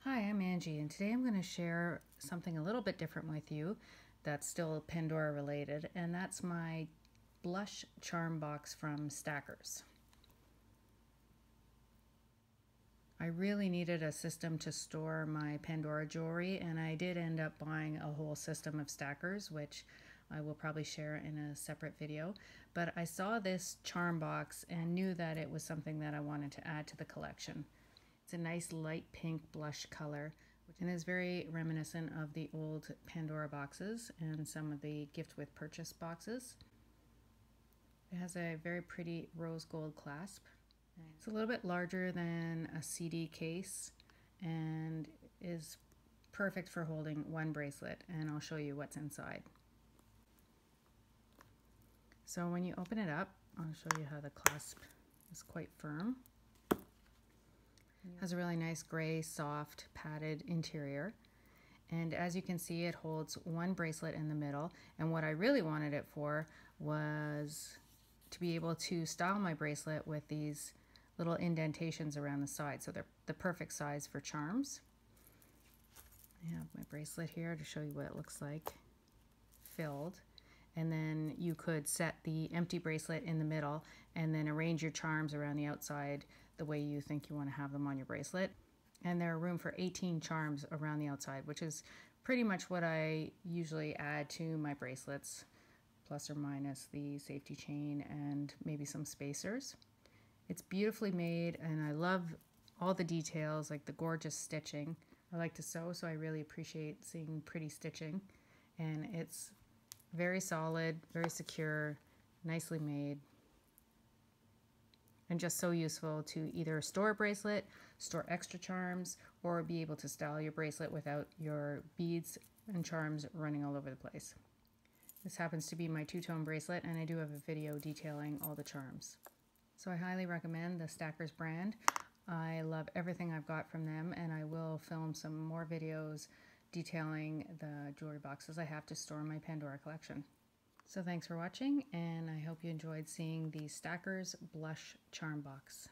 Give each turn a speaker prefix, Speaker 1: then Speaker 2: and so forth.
Speaker 1: Hi, I'm Angie, and today I'm going to share something a little bit different with you that's still Pandora related, and that's my blush charm box from Stackers. I really needed a system to store my Pandora jewelry, and I did end up buying a whole system of Stackers, which I will probably share in a separate video. But I saw this charm box and knew that it was something that I wanted to add to the collection. It's a nice light pink blush color, and is very reminiscent of the old Pandora boxes and some of the gift with purchase boxes. It has a very pretty rose gold clasp. It's a little bit larger than a CD case and is perfect for holding one bracelet, and I'll show you what's inside. So when you open it up, I'll show you how the clasp is quite firm. It has a really nice gray, soft, padded interior. And as you can see, it holds one bracelet in the middle. And what I really wanted it for was to be able to style my bracelet with these little indentations around the side. So they're the perfect size for charms. I have my bracelet here to show you what it looks like filled. And then you could set the empty bracelet in the middle and then arrange your charms around the outside the way you think you want to have them on your bracelet. And there are room for 18 charms around the outside, which is pretty much what I usually add to my bracelets, plus or minus the safety chain and maybe some spacers. It's beautifully made, and I love all the details, like the gorgeous stitching. I like to sew, so I really appreciate seeing pretty stitching. And it's very solid, very secure, nicely made, and just so useful to either store a bracelet, store extra charms, or be able to style your bracelet without your beads and charms running all over the place. This happens to be my two-tone bracelet, and I do have a video detailing all the charms. So I highly recommend the Stackers brand. I love everything I've got from them, and I will film some more videos detailing the jewelry boxes I have to store in my Pandora collection. So thanks for watching, and I hope you enjoyed seeing the Stackers Blush Charm Box.